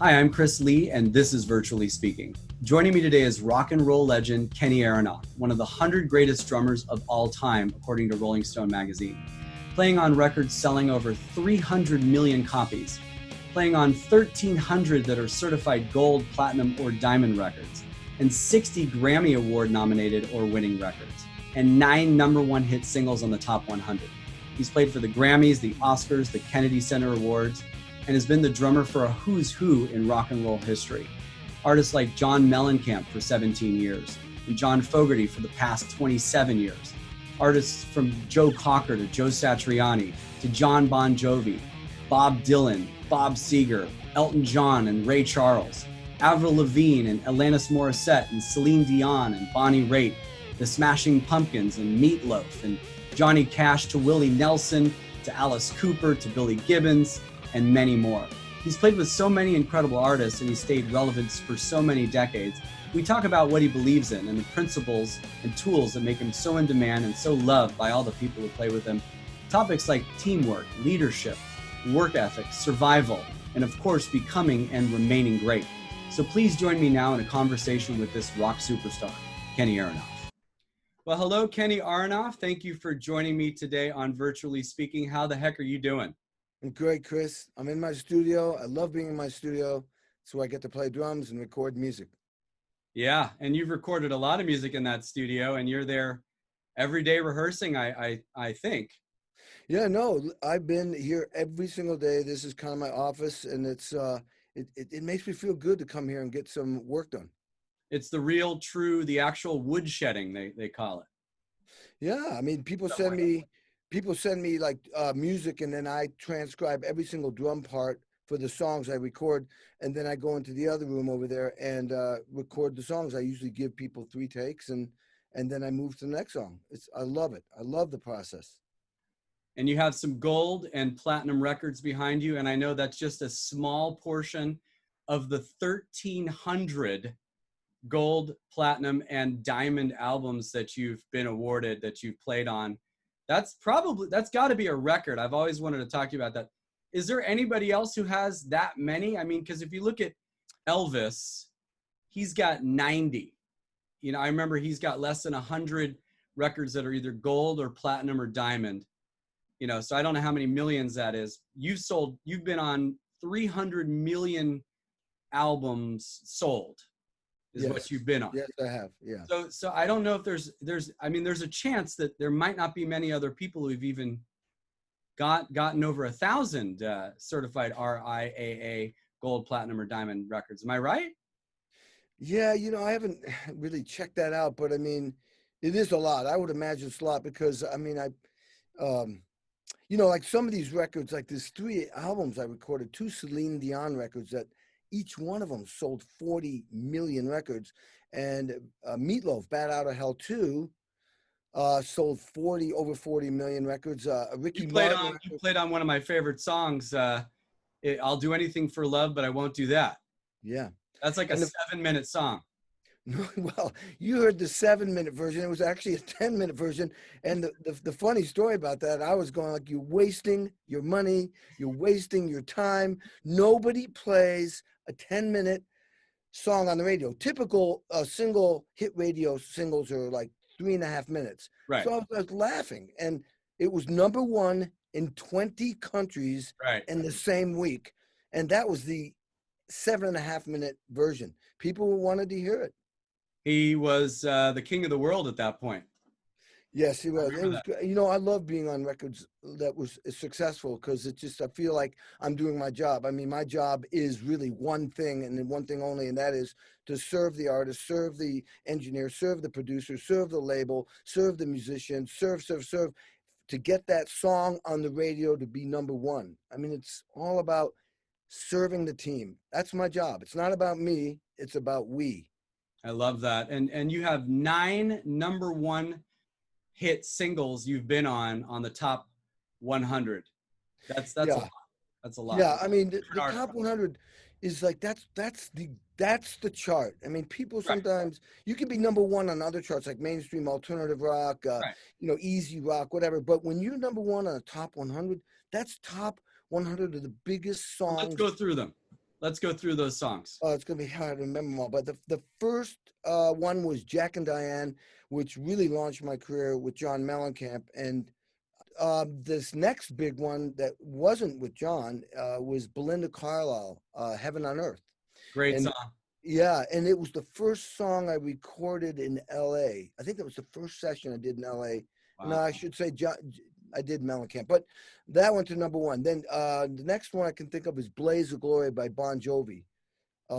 Hi, I'm Chris Lee, and this is Virtually Speaking. Joining me today is rock and roll legend Kenny Aronoff, one of the 100 greatest drummers of all time, according to Rolling Stone magazine. Playing on records selling over 300 million copies, playing on 1,300 that are certified gold, platinum, or diamond records, and 60 Grammy Award nominated or winning records, and 9 #1 hit singles on the top 100. He's played for the Grammys, the Oscars, the Kennedy Center Awards, and has been the drummer for a who's who in rock and roll history. Artists like John Mellencamp for 17 years, and John Fogerty for the past 27 years. Artists from Joe Cocker to Joe Satriani to John Bon Jovi, Bob Dylan, Bob Seger, Elton John and Ray Charles, Avril Lavigne and Alanis Morissette and Celine Dion and Bonnie Raitt, the Smashing Pumpkins and Meatloaf, and Johnny Cash to Willie Nelson to Alice Cooper to Billy Gibbons, and many more. He's played with so many incredible artists and he's stayed relevant for so many decades. We talk about what he believes in and the principles and tools that make him so in demand and so loved by all the people who play with him. Topics like teamwork, leadership, work ethic, survival, and of course, becoming and remaining great. So please join me now in a conversation with this rock superstar, Kenny Aronoff. Well, hello, Kenny Aronoff. Thank you for joining me today on Virtually Speaking. How the heck are you doing? I'm great, Chris. I'm in my studio. I love being in my studio. So I get to play drums and record music. Yeah, and you've recorded a lot of music in that studio, and you're there every day rehearsing, I think. Yeah, no, I've been here every single day. This is kind of my office, and it makes me feel good to come here and get some work done. It's the real, true, the actual wood shedding, they call it. Yeah, I mean, people send me like music, and then I transcribe every single drum part for the songs I record, and then I go into the other room over there and record the songs. I usually give people 3 takes, and then I move to the next song. I love it. I love the process. And you have some gold and platinum records behind you, and I know that's just a small portion of the 1,300 gold, platinum, and diamond albums that you've been awarded, that you've played on. That's got to be a record. I've always wanted to talk to you about that. Is there anybody else who has that many? I mean, because if you look at Elvis, he's got 90. You know, I remember he's got less than 100 records that are either gold or platinum or diamond. You know, so I don't know how many millions that is. You've been on 300 million albums sold. Is Yes. what you've been on. Yes, I have. Yeah. So I don't know if there's a chance that there might not be many other people who've even gotten over 1,000 certified RIAA gold, platinum, or diamond records. Am I right? Yeah, I haven't really checked that out, but I mean, it is a lot. I would imagine it's a lot because I mean, like some of these records, like there's 3 albums I recorded, 2 Celine Dion records that each one of them sold 40 million records, and Meatloaf, Bat Out of Hell 2, sold over 40 million records. Ricky Martin. You played on one of my favorite songs. I'll do anything for love, but I won't do that. Yeah, that's like a 7-minute song. Well, you heard the 7-minute version. It was actually a 10-minute version. And the funny story about that, I was going like, you're wasting your money, you're wasting your time. Nobody plays a 10-minute song on the radio. Typical single hit radio singles are like 3.5 minutes. Right. So I was laughing, and it was #1 in 20 countries in the same week. And that was the 7.5-minute version. People wanted to hear it. He was the king of the world at that point. Yes, he was. It was, I love being on records that was successful because I feel like I'm doing my job. I mean, my job is really one thing and one thing only, and that is to serve the artist, serve the engineer, serve the producer, serve the label, serve the musician, serve, to get that song on the radio to be #1. I mean, it's all about serving the team. That's my job. It's not about me. It's about we. I love that. And you have 9 #1 hit singles you've been on the top 100. That's a lot. That's a lot. Yeah, I mean the top 100 is like that's the chart. I mean, people sometimes you can be #1 on other charts like mainstream alternative rock, easy rock, whatever. But when you're #1 on the top 100, that's top 100 of the biggest songs. Let's go through them. Let's go through those songs. Oh, it's going to be hard to remember them all. But the first one was Jack and Diane, which really launched my career with John Mellencamp. And this next big one that wasn't with John was Belinda Carlisle, Heaven on Earth. Great And song. yeah, and it was the first song I recorded in LA. I think that was the first session I did in LA. Wow. No, I should say I did Mellencamp, but that went to number one. Then the next one I can think of is Blaze of Glory by Bon Jovi.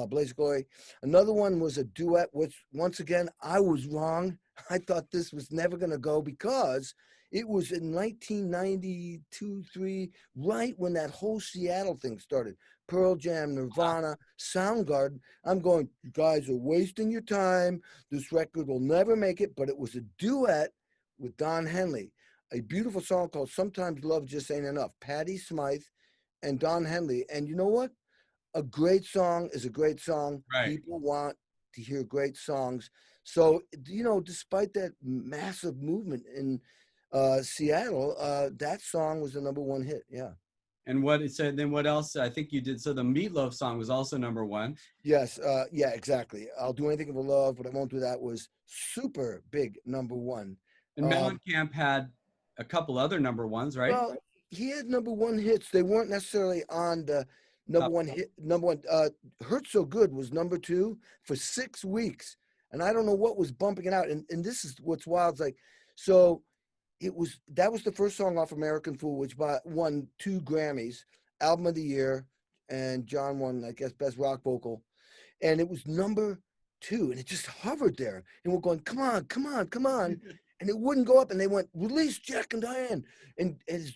Blaze of Glory. Another one was a duet, which once again, I was wrong. I thought this was never going to go because it was in 1992, 3, right when that whole Seattle thing started. Pearl Jam, Nirvana, Soundgarden. I'm going, you guys are wasting your time. This record will never make it, but it was a duet with Don Henley. A beautiful song called Sometimes Love Just Ain't Enough. Patti Smythe and Don Henley. And you know what? A great song is a great song. Right. People want to hear great songs. So, you know, despite that massive movement in Seattle, that song was the number one hit. Yeah. And what it said, then what else? I think you did. So the Meatloaf song was also number one. Yes. Yeah, exactly. I'll Do Anything for Love, but I Won't Do That was super big number one. And Mellencamp had a couple other number ones, right? Well, he had number one hits. They weren't necessarily on the number one hit. Number one, Hurt So Good was number two for 6 weeks. And I don't know what was bumping it out. And this is what's wild. It's like, so that was the first song off American Fool, which won 2 Grammys, Album of the Year, and John won, I guess, Best Rock Vocal. And it was number 2, and it just hovered there. And we're going, come on, come on, come on. And it wouldn't go up, and they went, release Jack and Diane. And as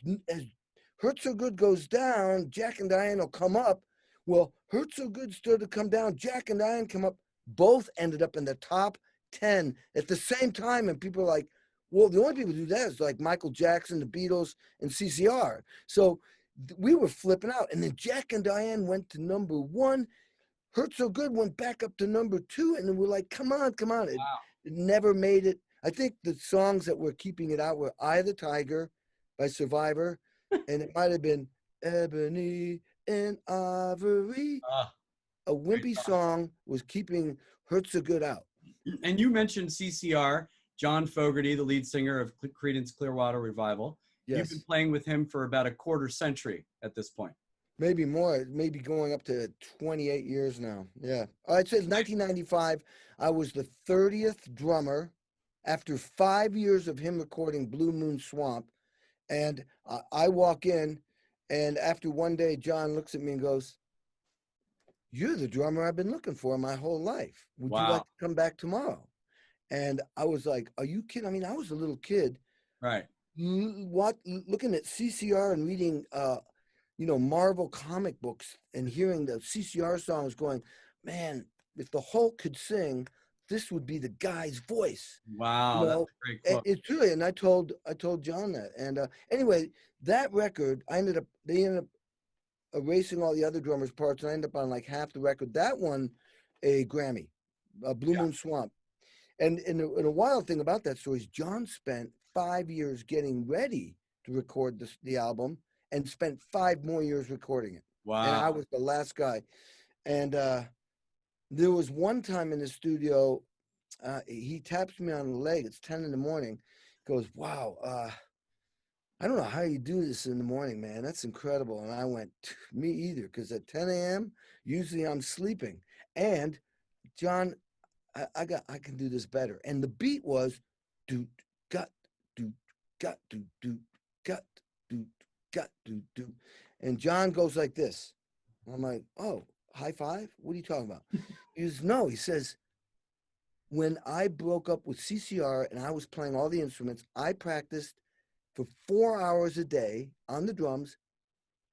Hurt So Good goes down, Jack and Diane will come up. Well, Hurt So Good started to come down, Jack and Diane come up. Both ended up in the top 10 at the same time, and people are like, well, the only people who do that is like Michael Jackson, the Beatles, and CCR. So we were flipping out. And then Jack and Diane went to number 1. Hurt So Good went back up to number 2. And then we're like, come on, come on. It never made it. I think the songs that were keeping it out were Eye of the Tiger by Survivor. And it might have been Ebony and Ivory. A wimpy song was keeping Hurt So Good out. And you mentioned CCR. John Fogerty, the lead singer of Creedence Clearwater Revival. Yes. You've been playing with him for about a quarter century at this point. Maybe more, maybe going up to 28 years now. Yeah. It says 1995, I was the 30th drummer after 5 years of him recording Blue Moon Swamp. And I walk in, and after one day, John looks at me and goes, you're the drummer I've been looking for my whole life. Would you like to come back tomorrow? And I was like, are you kidding? I mean, I was a little kid. Right. Looking at CCR and reading, Marvel comic books and hearing the CCR songs going, man, if the Hulk could sing, this would be the guy's voice. Wow. That's a great quote. It's really, and I told John that. And anyway, that record, they ended up erasing all the other drummers' parts, and I ended up on like half the record. That won a Grammy, Blue Moon Swamp. And a wild thing about that story is John spent 5 years getting ready to record the album and spent 5 more years recording it. Wow. And I was the last guy. And there was one time in the studio, he taps me on the leg. It's 10 in the morning. Goes, wow, I don't know how you do this in the morning, man. That's incredible. And I went, me either, because at 10 a.m., usually I'm sleeping. And John, I can do this better. And the beat was do got do got do do got do got do do. And John goes like this. I'm like, oh, high five? What are you talking about? He goes, no, he says, when I broke up with CCR and I was playing all the instruments, I practiced for 4 hours a day on the drums,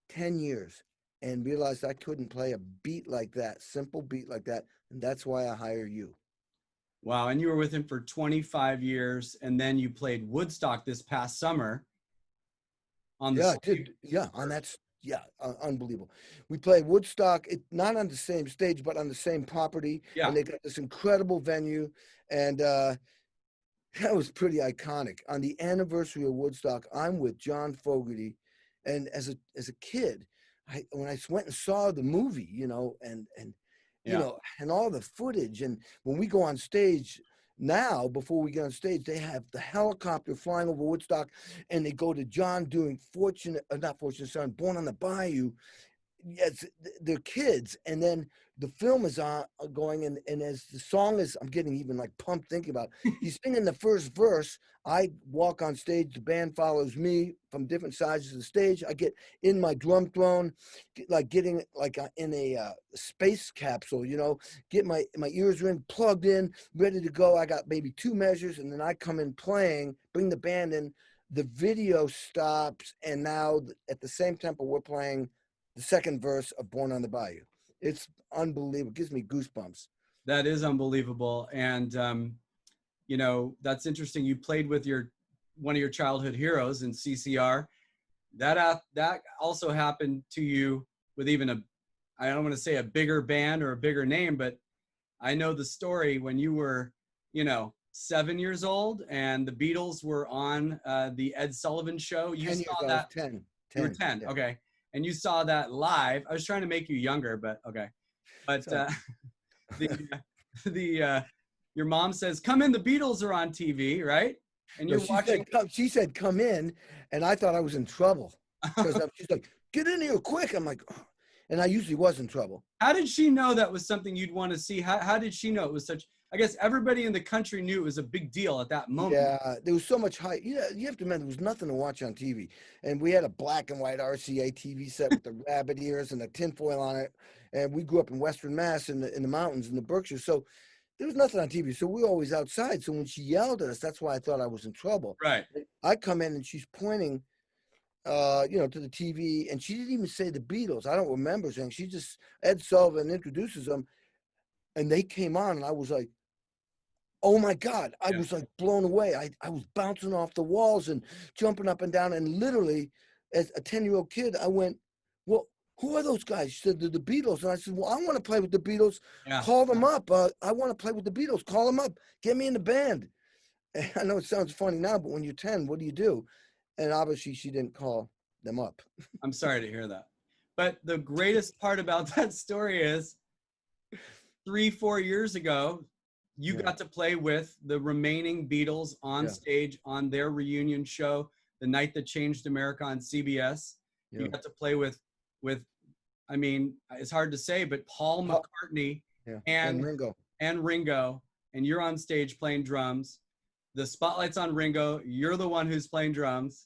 10 years, and realized I couldn't play a beat like that, simple beat like that. And that's why I hire you. Wow. And you were with him for 25 years. And then you played Woodstock this past summer. Unbelievable. We played Woodstock, not on the same stage, but on the same property. Yeah. And they got this incredible venue. And that was pretty iconic. On the anniversary of Woodstock, I'm with John Fogerty. And as a kid, when I went and saw the movie, and Yeah. and all the footage, and when we go on stage now, before we get on stage, they have the helicopter flying over Woodstock, and they go to John doing not Fortunate Son, Born on the Bayou. Yes, they're kids, and then the film is on going, and as the song is, I'm getting even like pumped thinking about it. He's singing the first verse. I walk on stage, the band follows me from different sides of the stage. I get in my drum throne, like getting like in a space capsule, get my ears in, plugged in, ready to go. I got maybe 2 measures, and then I come in playing, bring the band in. The video stops, and now at the same tempo we're playing the second verse of Born on the Bayou. It's unbelievable. It gives me goosebumps. That is unbelievable. And, that's interesting. You played with one of your childhood heroes in CCR. That also happened to you with even I don't want to say a bigger band or a bigger name, but I know the story when you were, 7 years old and the Beatles were on the Ed Sullivan Show. You 10 years saw old, that. 10. You were 10. Yeah. Okay. And you saw that live. I was trying to make you younger, but okay. But your mom says, "Come in, the Beatles are on TV," right? And you're watching. She said, "Come in," and I thought I was in trouble because she's like, "Get in here quick!" I'm like, oh. And I usually was in trouble. How did she know that was something you'd want to see? How did she know it was such? I guess everybody in the country knew it was a big deal at that moment. Yeah, there was so much hype. Yeah, you have to remember, there was nothing to watch on TV. And we had a black and white RCA TV set with the rabbit ears and the tinfoil on it. And we grew up in Western Mass in the mountains in the Berkshires. So there was nothing on TV. So we were always outside. So when she yelled at us, that's why I thought I was in trouble. Right. I come in and she's pointing, to the TV, and she didn't even say the Beatles. I don't remember saying. She just, Ed Sullivan introduces them, and they came on, and I was like, oh my God, I was like blown away. I was bouncing off the walls and jumping up and down. And literally, as a 10-year-old kid, I went, well, who are those guys? She said, they're the Beatles. And I said, well, I want to play with the Beatles. Yeah. Call them up. I want to play with the Beatles. Call them up. Get me in the band. And I know it sounds funny now, but when you're 10, what do you do? And obviously, she didn't call them up. I'm sorry to hear that. But the greatest part about that story is 3-4 years ago, you got to play with the remaining Beatles on stage on their reunion show, The Night That Changed America on CBS. You got to play with, I mean, it's hard to say, but Paul McCartney and Ringo, and you're on stage playing drums. The spotlight's on Ringo. You're the one who's playing drums.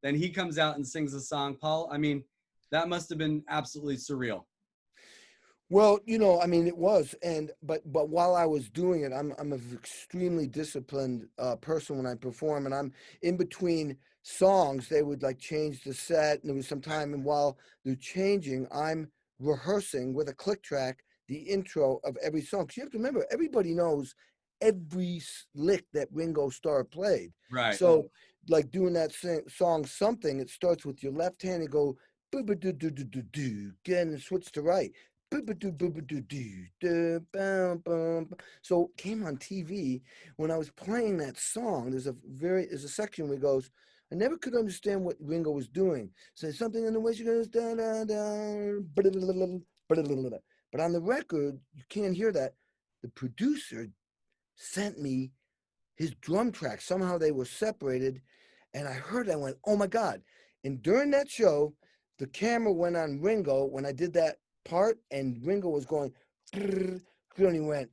Then he comes out and sings a song. Paul, I mean, that must have been absolutely surreal. Well, I mean, it was, but while I was doing it, I'm an extremely disciplined person when I perform, and I'm in between songs. They would like change the set, and there was some time, and while they're changing, I'm rehearsing with a click track the intro of every song. Because you have to remember, everybody knows every lick that Ringo Starr played. Right. So, like doing that song, Something, it starts with your left hand and go boo-ba-doo-doo-doo-doo-doo, again, and switch to right. So it came on TV when I was playing that song. There's a section where it goes, I never could understand what Ringo was doing. So something in the way she goes, da, da, da, but on the record, you can't hear that. The producer sent me his drum track. Somehow they were separated, and I heard it, I went, oh my God. And during that show, the camera went on Ringo when I did that part, and Ringo was going, and he went,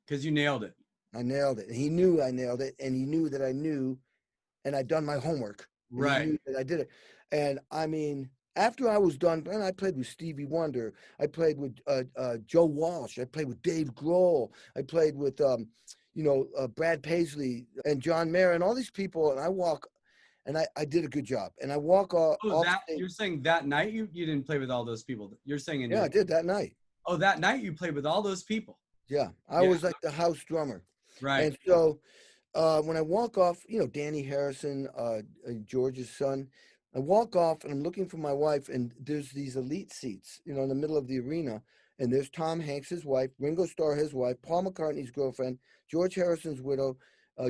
because you nailed it. I nailed it. And he knew I nailed it, and he knew that I knew, and I'd done my homework. Right. He knew that I did it. And I mean, after I was done, and I played with Stevie Wonder, I played with Joe Walsh, I played with Dave Grohl, I played with Brad Paisley and John Mayer and all these people, and I walk. And I did a good job. And I walk off. You're saying that night you didn't play with all those people. You're saying I did that night. Oh, that night you played with all those people. Yeah, I was like the house drummer. Right. And so when I walk off, Danny Harrison, George's son, I walk off and I'm looking for my wife, and there's these elite seats, in the middle of the arena. And there's Tom Hanks, his wife, Ringo Starr, his wife, Paul McCartney's girlfriend, George Harrison's widow,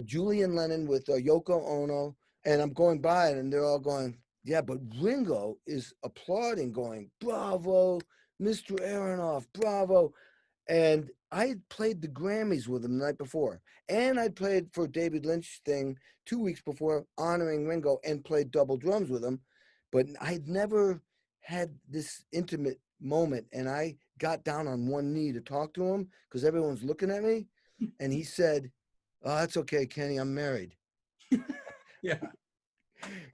Julian Lennon with Yoko Ono. And I'm going by it, and they're all going, Yeah, but Ringo is applauding, going, "Bravo, Mr. Aronoff, bravo!" And I had played the Grammys with him the night before, and I'd played for David Lynch thing 2 weeks before, honoring Ringo, and played double drums with him. But I'd never had this intimate moment, and I got down on one knee to talk to him because everyone's looking at me, and he said, "Oh, that's okay, Kenny. I'm married." Yeah.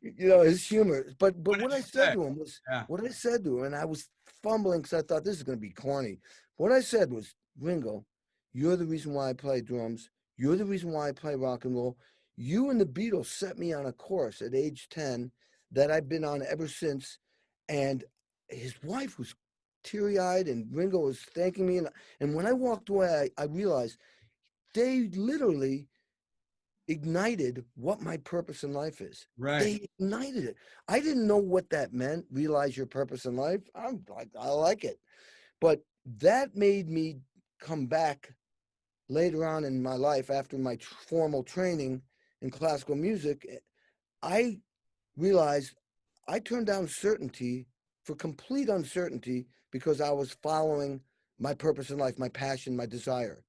You know, his humor. But What what did I you said say? to him was Yeah. what I said to him, and I was fumbling because I thought this is going to be corny. What I said was, "Ringo, you're the reason why I play drums. You're the reason why I play rock and roll. You and the Beatles set me on a course at age 10 that I've been on ever since." And his wife was teary-eyed, and Ringo was thanking me. And when I walked away, I realized they literally ignited what my purpose in life is. Right. They ignited it. I didn't know what that meant. Realize your purpose in life. I'm like, I like it, but that made me come back later on in my life after my formal training in classical music. I realized I turned down certainty for complete uncertainty because I was following my purpose in life, my passion, my desire.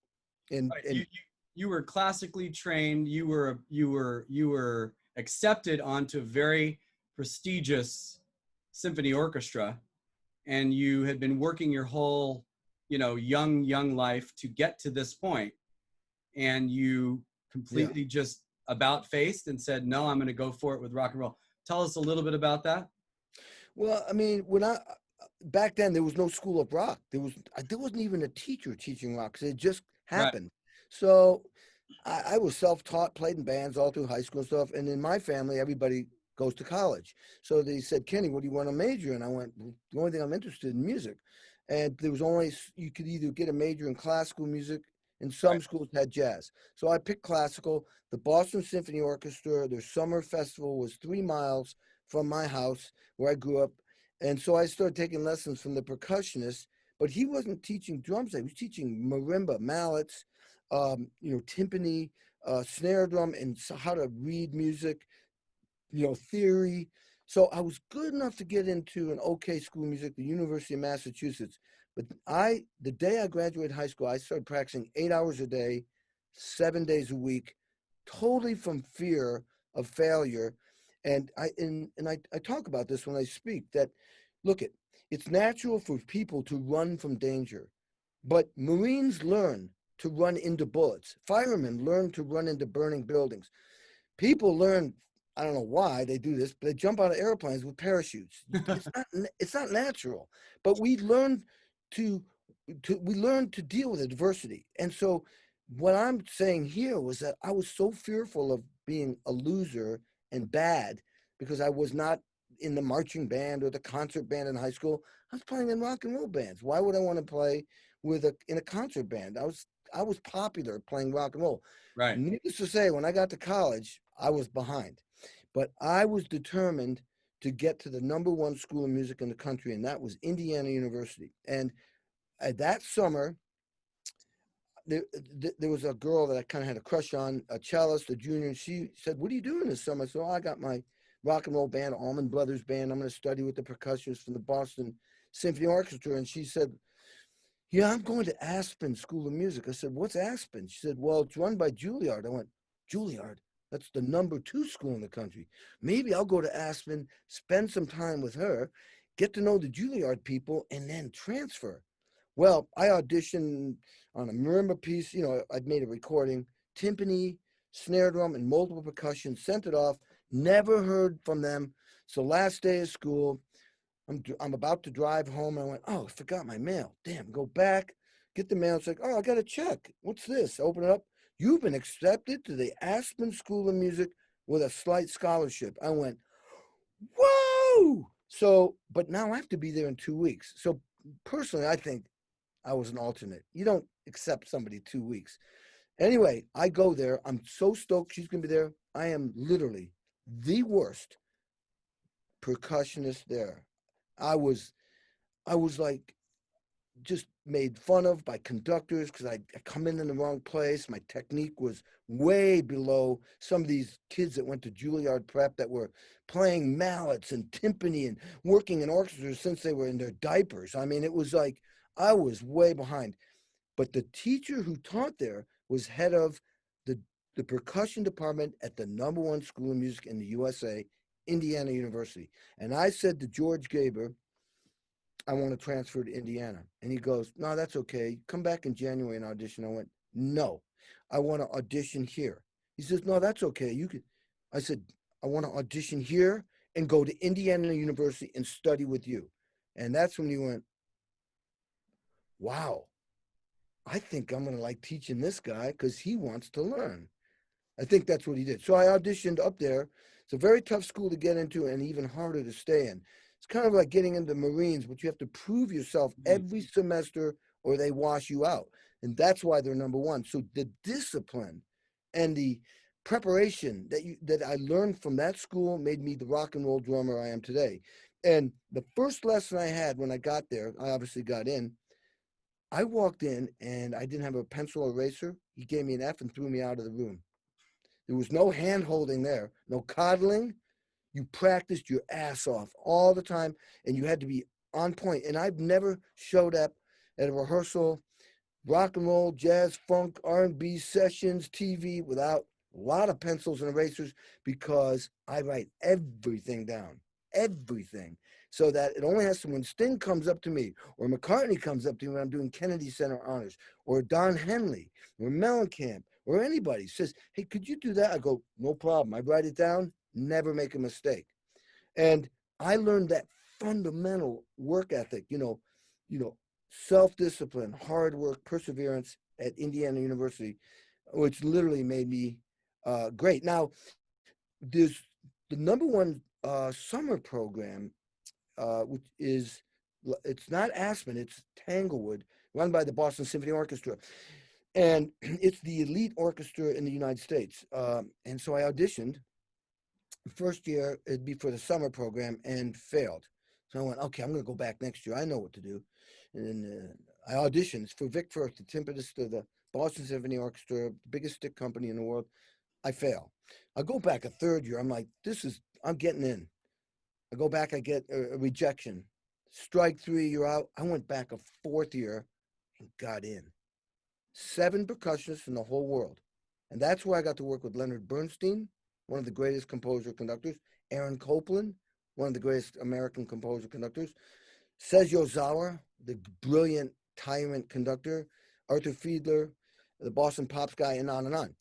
And Right. and You were classically trained. You were accepted onto a very prestigious symphony orchestra, and you had been working your whole, young life to get to this point, and you yeah. completely just about faced and said, "No, I'm going to go for it with rock and roll." Tell us a little bit about that. Well, I mean, when I back then there was no school of rock. There wasn't even a teacher teaching rock 'cause it just Right. happened. So I was self-taught, played in bands all through high school and stuff. And in my family, everybody goes to college. So they said, "Kenny, what do you want to major in?" I went, "Well, the only thing I'm interested in music." And there was only you could either get a major in classical music, and Right. some schools had jazz. So I picked classical. The Boston Symphony Orchestra, their summer festival was 3 miles from my house where I grew up. And so I started taking lessons from the percussionist, but he wasn't teaching drums. He was teaching marimba, mallets, timpani, snare drum, and how to read music, theory. So I was good enough to get into an okay school of music, the University of Massachusetts. But the day I graduated high school, I started practicing 8 hours a day, 7 days a week, totally from fear of failure. And I talk about this when I speak that, look, it's natural for people to run from danger, but Marines learn to run into bullets. Firemen learn to run into burning buildings. People learn, I don't know why they do this, but they jump out of airplanes with parachutes. It's not natural, but to we learn to deal with adversity. And so what I'm saying here was that I was so fearful of being a loser and bad because I was not in the marching band or the concert band in high school. I was playing in rock and roll bands. Why would I want to play in a concert band? I was popular playing rock and roll. Right. Needless to say, when I got to college, I was behind, but I was determined to get to the number one school of music in the country, and that was Indiana University. And that summer, there was a girl that I kind of had a crush on, a cellist, a junior, and she said, "What are you doing this summer?" So I got my rock and roll band, Allman Brothers Band. I'm going to study with the percussionists from the Boston Symphony Orchestra. And she said, "Yeah, I'm going to Aspen School of Music." I said, "What's Aspen?" She said, "Well, it's run by Juilliard." I went, "Juilliard? That's the number two school in the country. Maybe I'll go to Aspen, spend some time with her, get to know the Juilliard people, and then transfer." Well, I auditioned on a marimba piece. I'd made a recording, timpani, snare drum, and multiple percussion, sent it off, never heard from them. So last day of school, I'm about to drive home, and I went, "Oh, I forgot my mail. Damn, go back, get the mail." It's like, "Oh, I got a check. What's this?" Open it up. "You've been accepted to the Aspen School of Music with a slight scholarship." I went, "Whoa!" So, but now I have to be there in 2 weeks. So personally, I think I was an alternate. You don't accept somebody 2 weeks. Anyway, I go there. I'm so stoked she's going to be there. I am literally the worst percussionist there. I was I was like just made fun of by conductors because I come in the wrong place. My technique was way below some of these kids that went to Juilliard Prep that were playing mallets and timpani and working in orchestras since they were in their diapers. I mean, it was like I was way behind. But the teacher who taught there was head of the, the percussion department at the #1 school of music in the USA, Indiana University. And I said to George Gaber, I want to transfer to Indiana. And he goes, no, that's okay. Come back in January and audition. I went, no, I want to audition here. He says, no, that's okay. You could. I said, I want to audition here and go to Indiana University and study with you. And that's when he went, wow, I think I'm going to like teaching this guy because he wants to learn. I think that's what he did. So I auditioned up there. It's a very tough school to get into and even harder to stay in. It's kind of like getting into Marines, but you have to prove yourself every semester or they wash you out. And that's why they're #1. So the discipline and the preparation that I learned from that school made me the rock and roll drummer I am today. And the first lesson I had when I got there, I obviously got in. I walked in and I didn't have a pencil eraser. He gave me an F and threw me out of the room. There was no hand holding there, no coddling. You practiced your ass off all the time and you had to be on point. And I've never showed up at a rehearsal, rock and roll, jazz, funk, R&B sessions, TV without a lot of pencils and erasers because I write everything down, everything. So that it only has to, when Sting comes up to me or McCartney comes up to me when I'm doing Kennedy Center honors or Don Henley or Mellencamp or anybody says, hey, could you do that? I go, no problem. I write it down, never make a mistake. And I learned that fundamental work ethic, self-discipline, hard work, perseverance at Indiana University, which literally made me great. Now, there's the #1 summer program, which is, it's not Aspen, it's Tanglewood, run by the Boston Symphony Orchestra. And it's the elite orchestra in the United States. And so I auditioned. First year, it'd be for the summer program and failed. So I went, okay, I'm going to go back next year. I know what to do. And I auditioned for Vic Firth, the timpanist of the Boston Symphony Orchestra, the biggest stick company in the world. I fail. I go back a third year. I'm like, I'm getting in. I go back, I get a rejection. Strike 3, you're out. I went back a fourth year and got in. 7 percussionists in the whole world. And that's where I got to work with Leonard Bernstein, one of the greatest composer conductors, Aaron Copland, one of the greatest American composer conductors, Sergio Zauer, the brilliant tyrant conductor, Arthur Fiedler, the Boston Pops guy, and on and on.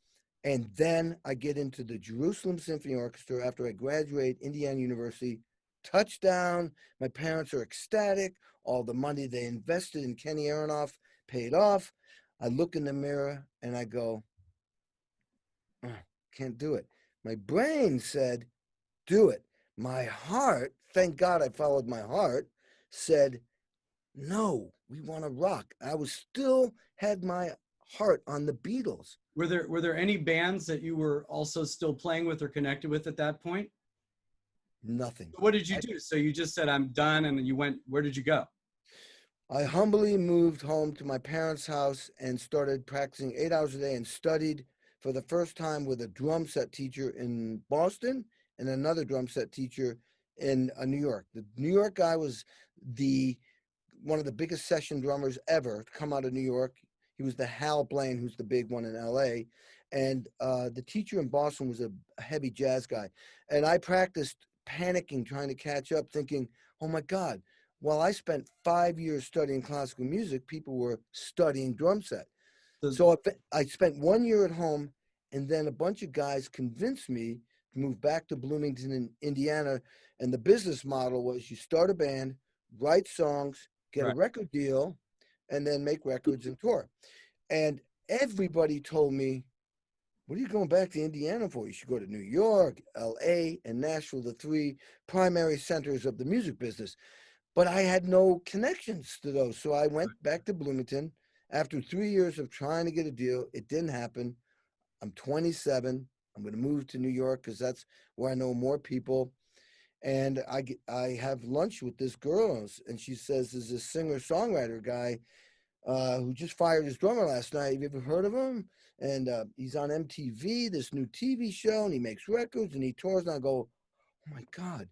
And then I get into the Jerusalem Symphony Orchestra after I graduate Indiana University. Touchdown. My parents are ecstatic. All the money they invested in Kenny Aronoff paid off. I look in the mirror and I go, oh, can't do it. My brain said, do it. My heart, thank God I followed my heart, said, no, we want to rock. I was still had my heart on the Beatles. Were there any bands that you were also still playing with or connected with at that point? Nothing. What did you do? So you just said, I'm done, and you went, where did you go? I humbly moved home to my parents' house and started practicing 8 hours a day and studied for the first time with a drum set teacher in Boston and another drum set teacher in New York. The New York guy was one of the biggest session drummers ever to come out of New York. He was the Hal Blaine, who's the big one in LA. And the teacher in Boston was a heavy jazz guy. And I practiced panicking, trying to catch up, thinking, oh my God, while I spent 5 years studying classical music, people were studying drum set. So I spent 1 year at home, and then a bunch of guys convinced me to move back to Bloomington, Indiana. And the business model was you start a band, write songs, get a record deal, and then make records and tour. And everybody told me, what are you going back to Indiana for? You should go to New York, LA, and Nashville, the 3 primary centers of the music business. But I had no connections to those. So I went back to Bloomington. After 3 years of trying to get a deal, it didn't happen. I'm 27. I'm going to move to New York because that's where I know more people. And I have lunch with this girl, and she says there's this singer-songwriter guy who just fired his drummer last night. Have you ever heard of him? And he's on MTV, this new TV show, and he makes records and he tours. And I go, oh my God,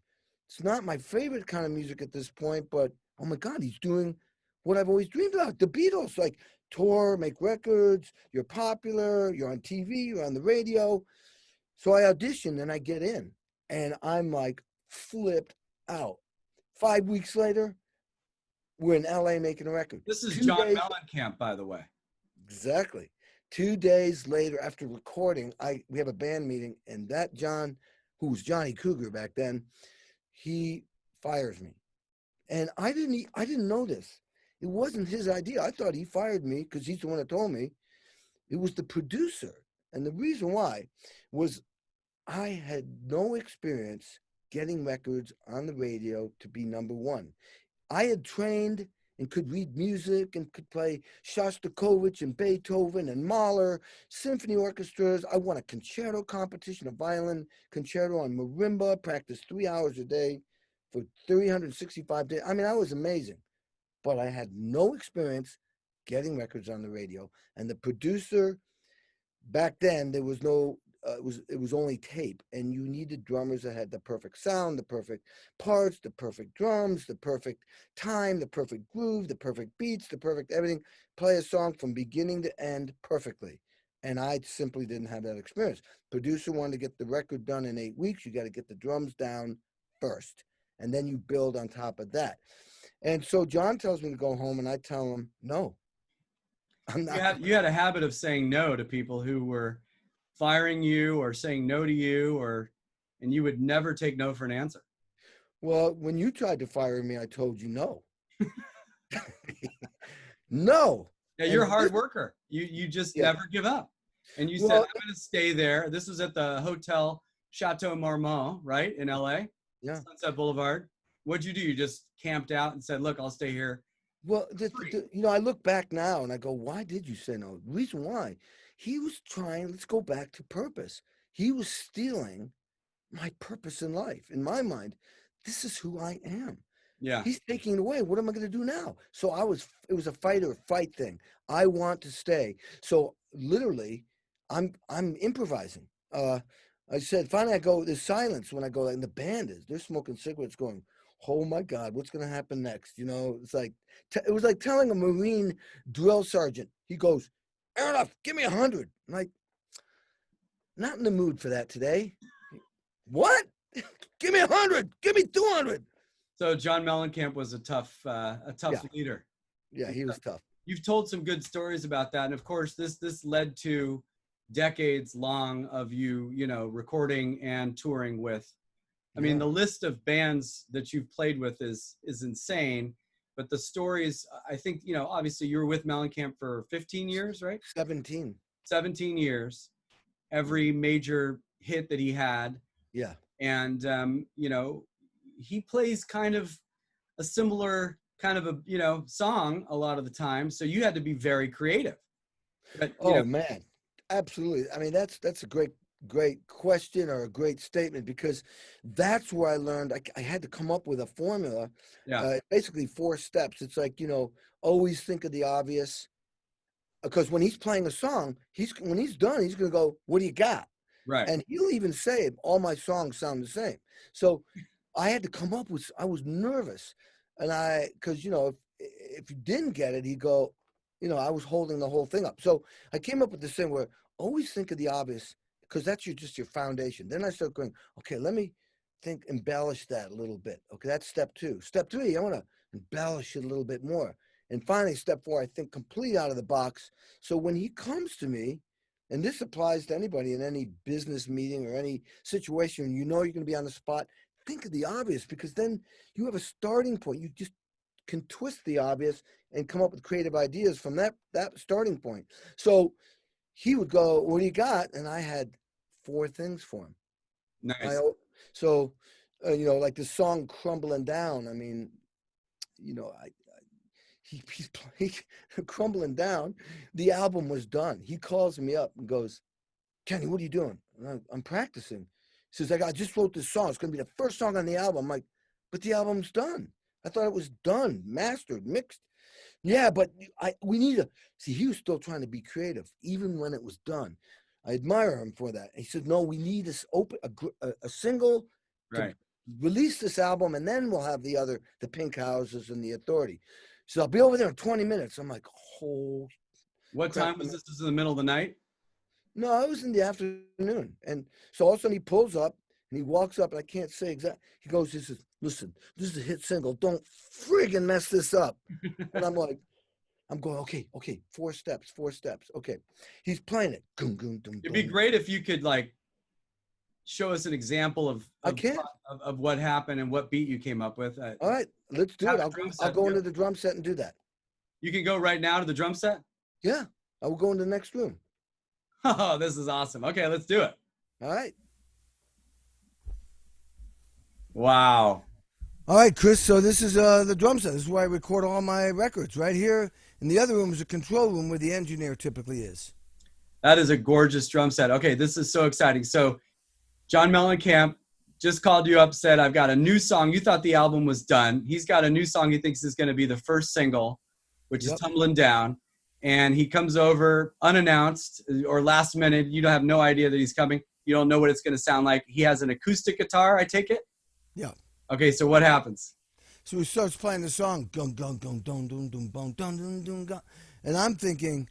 it's not my favorite kind of music at this point, but oh my God, he's doing what I've always dreamed about. The Beatles, like tour, make records, you're popular, you're on TV, you're on the radio. So I audition and I get in, and I'm like flipped out. 5 weeks later, we're in LA making a record. This is 2 John days, Mellencamp, by the way. exactly. 2 days later, after recording, we have a band meeting, and that John, who was Johnny Cougar back then, he fires me. And I didn't know this. It wasn't his idea. I thought he fired me because he's the one that told me. It was the producer. And the reason why was I had no experience getting records on the radio to be number one. I had trained and could read music and could play Shostakovich and Beethoven and Mahler, symphony orchestras. I won a concerto competition, a violin concerto on marimba, practiced 3 hours a day for 365 days. I mean, I was amazing, but I had no experience getting records on the radio. And the producer, back then, there was no, it was only tape, and you needed drummers that had the perfect sound, the perfect parts, the perfect drums, the perfect time, the perfect groove, the perfect beats, the perfect everything. Play a song from beginning to end perfectly. And I simply didn't have that experience. Producer wanted to get the record done in 8 weeks. You got to get the drums down first, and then you build on top of that. And so John tells me to go home, and I tell him, no, I'm not. You had a habit of saying no to people who were firing you or saying no to you, and you would never take no for an answer. Well, when you tried to fire me, I told you no. No. Yeah, you're a hard worker. You just never give up. And you said, I'm going to stay there. This was at the Hotel Chateau Marmont, right, in LA? Yeah. Sunset Boulevard. What'd you do? You just camped out and said, look, I'll stay here. Well, I look back now and I go, why did you say no? The reason why, he was trying, let's go back to purpose. He was stealing my purpose in life. In my mind, this is who I am. Yeah. He's taking it away. What am I going to do now? So it was a fight or flight thing. I want to stay. So literally, I'm improvising. I said, finally I go, there's silence when I go, and the band they're smoking cigarettes going, oh my God, what's going to happen next? You know, it's like, it was like telling a Marine drill sergeant, he goes, Aronoff, give me 100. I'm like, not in the mood for that today. What? Give me 100. Give me 200. So John Mellencamp was a tough leader. Yeah, he was tough. You've told some good stories about that. And of course, this led to decades long of you recording and touring with. I mean, the list of bands that you've played with is insane. But the stories, I think, obviously you were with Mellencamp for 15 years, right? 17. 17 years. Every major hit that he had. Yeah. And, he plays kind of a similar kind of a, song a lot of the time. So you had to be very creative. But, man, absolutely. I mean, that's a great question or a great statement, because that's where I learned I had to come up with a formula. Basically 4 steps. It's like, always think of the obvious, because when he's playing a song, when he's done, he's going to go, what do you got? Right. And he'll even say, all my songs sound the same. So I had to come up with, I was nervous. And because, if you didn't get it, he'd go, I was holding the whole thing up. So I came up with this thing where always think of the obvious, because that's just your foundation. Then I start going, okay, let me embellish that a little bit. Okay, that's step 2. Step 3, I want to embellish it a little bit more. And finally, step 4, I think complete out of the box. So when he comes to me, and this applies to anybody in any business meeting or any situation, you're going to be on the spot, think of the obvious, because then you have a starting point. You just can twist the obvious and come up with creative ideas from that starting point. So he would go, what do you got? And I had 4 things for him. Nice. Like the song Crumbling Down. I mean, he's playing Crumbling Down. The album was done. He calls me up and goes, Kenny, what are you doing? I'm practicing. He says, I just wrote this song. It's going to be the first song on the album. I'm like, but the album's done. I thought it was done, mastered, mixed. Yeah, but we need to see. He was still trying to be creative, even when it was done. I admire him for that. He said, no, we need to open a single, Right. Release this album, and then we'll have the Pink Houses and the Authority. So I'll be over there in 20 minutes. I'm like, oh. What time was this? This was in the middle of the night? No, it was in the afternoon. And so all of a sudden he pulls up and he walks up, and I can't say exactly. He goes, he says, listen, this is a hit single. Don't friggin' mess this up. And I'm like, I'm going, okay, 4 steps. Okay. He's playing it. It'd be great if you could like show us an example of what happened and what beat you came up with. All right, let's do it. I'll go into the drum set and do that. You can go right now to the drum set? Yeah, I will go into the next room. Oh, this is awesome. Okay, let's do it. All right. Wow. All right, Chris, so this is the drum set. This is where I record all my records. Right here in the other room is a control room where the engineer typically is. That is a gorgeous drum set. Okay, this is so exciting. So John Mellencamp just called you up, said, I've got a new song. You thought the album was done. He's got a new song he thinks is going to be the first single, which is Tumbling Down. And he comes over unannounced or last minute. You don't have no idea that he's coming. You don't know what it's going to sound like. He has an acoustic guitar, I take it? Yeah. Okay, so what happens? So he starts playing the song, and I'm thinking,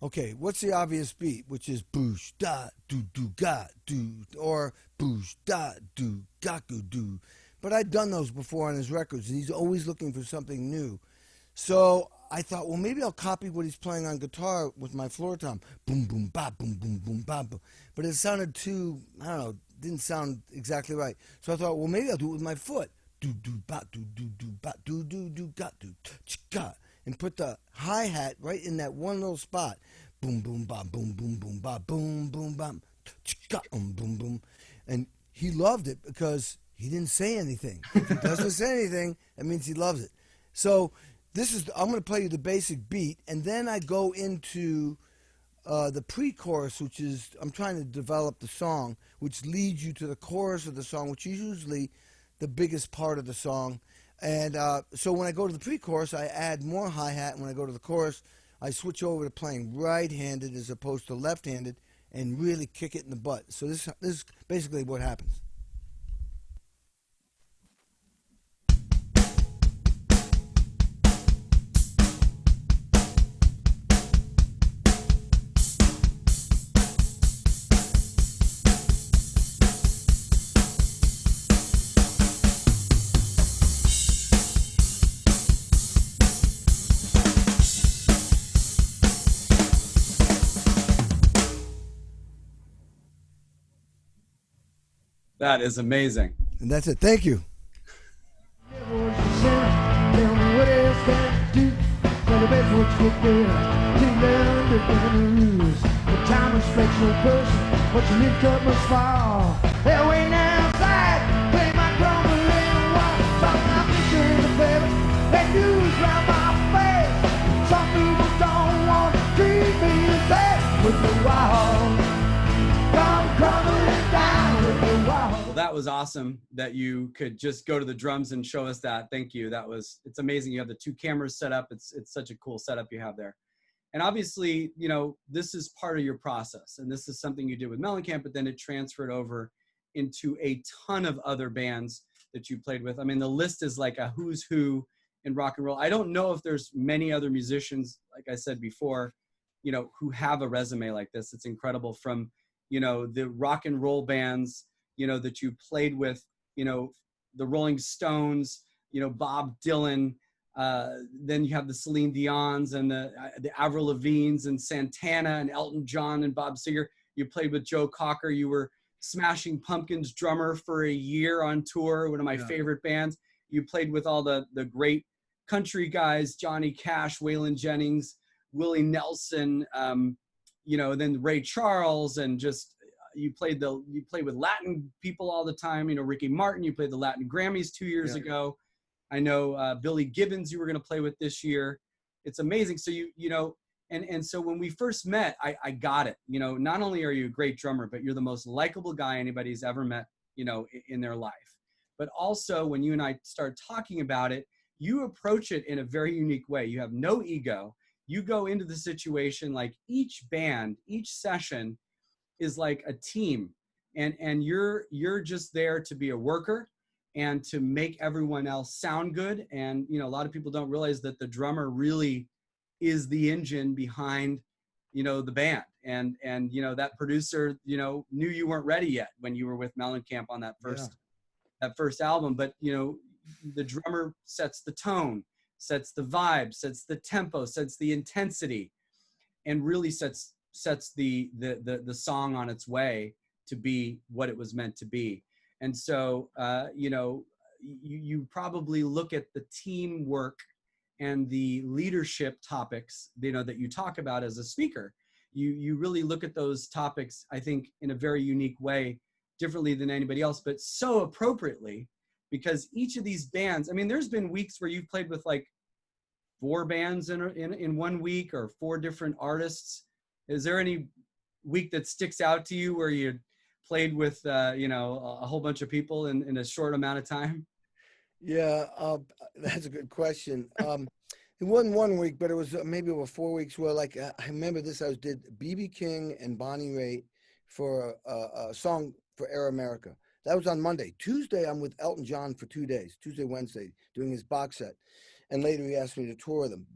okay, what's the obvious beat? Which is boosh da do do ga do, or boosh da do gaku do. But I'd done those before on his records, and he's always looking for something new. So I thought, well, maybe I'll copy what he's playing on guitar with my floor tom. Boom, boom, ba, boom, boom, boom, ba, boom. But it sounded too, I don't know, didn't sound exactly right. So I thought, well, maybe I'll do it with my foot. Do, do, ba, do, ba, do, ga, do, ch-ka. And put the hi-hat right in that one little spot. Boom, boom, ba, boom, boom, boom, ba, boom, boom, bam, ch-ka, boom, boom. And he loved it because he didn't say anything. If he doesn't say anything, that means he loves it. So I'm going to play you the basic beat, and then I go into the pre-chorus, which is, I'm trying to develop the song, which leads you to the chorus of the song, which is usually the biggest part of the song. And so when I go to the pre-chorus, I add more hi-hat, and when I go to the chorus, I switch over to playing right-handed as opposed to left-handed and really kick it in the butt. So this is basically what happens. That is amazing. And that's it. Thank you. Well, that was awesome that you could just go to the drums and show us that. Thank you. It's amazing. You have the 2 cameras set up. It's such a cool setup you have there. And obviously, you know, this is part of your process, and this is something you did with Mellencamp, but then it transferred over into a ton of other bands that you played with. I mean, the list is like a who's who in rock and roll. I don't know if there's many other musicians, like I said before, you know, who have a resume like this. It's incredible, from, you know, the rock and roll bands, you know, that you played with, you know, the Rolling Stones, you know, Bob Dylan, then you have the Celine Dion's and the Avril Lavigne's and Santana and Elton John and Bob Seger. You played with Joe Cocker. You were Smashing Pumpkins drummer for a year on tour, one of my favorite bands. You played with all the great country guys, Johnny Cash, Waylon Jennings, Willie Nelson, you know, then Ray Charles, and just you played with Latin people all the time. You know, Ricky Martin. You played the Latin Grammys 2 years ago. I know Billy Gibbons you were going to play with this year. It's amazing. So you know, and so when we first met, I got it. You know, not only are you a great drummer, but you're the most likable guy anybody's ever met in their life. But also when you and I start talking about it, you approach it in a very unique way. You have no ego. You go into the situation like each band, each session is like a team, and you're just there to be a worker and to make everyone else sound good. And a lot of people don't realize that the drummer really is the engine behind the band. And that producer knew you weren't ready yet when you were with Mellencamp on that first album. But the drummer sets the tone, sets the vibe, sets the tempo, sets the intensity, and really sets the song on its way to be what it was meant to be. And so you probably look at the teamwork and the leadership topics that you talk about as a speaker. You really look at those topics, I think, in a very unique way, differently than anybody else, but so appropriately, because each of these bands, I mean, there's been weeks where you've played with like 4 bands in 1 week, or 4 different artists. Is there any week that sticks out to you where you played with a whole bunch of people in a short amount of time? Yeah, that's a good question. It wasn't 1 week, but it was maybe over 4 weeks where, like, I remember this. I did BB King and Bonnie Raitt for a song for Air America. That was on Monday. Tuesday, I'm with Elton John for 2 days, Tuesday, Wednesday, doing his box set. And later he asked me to tour with him.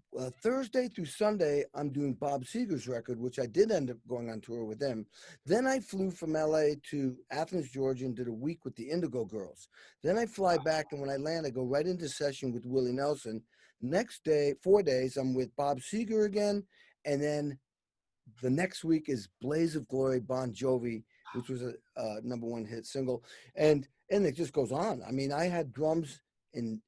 Thursday through Sunday, I'm doing Bob Seger's record, which I did end up going on tour with them. Then I flew from LA to Athens, Georgia, and did a week with the Indigo Girls. Then I fly back, and when I land, I go right into session with Willie Nelson. Next day, 4 days, I'm with Bob Seger again. And then the next week is Blaze of Glory, Bon Jovi, which was a #1 hit single. And it just goes on. I mean, I had drums in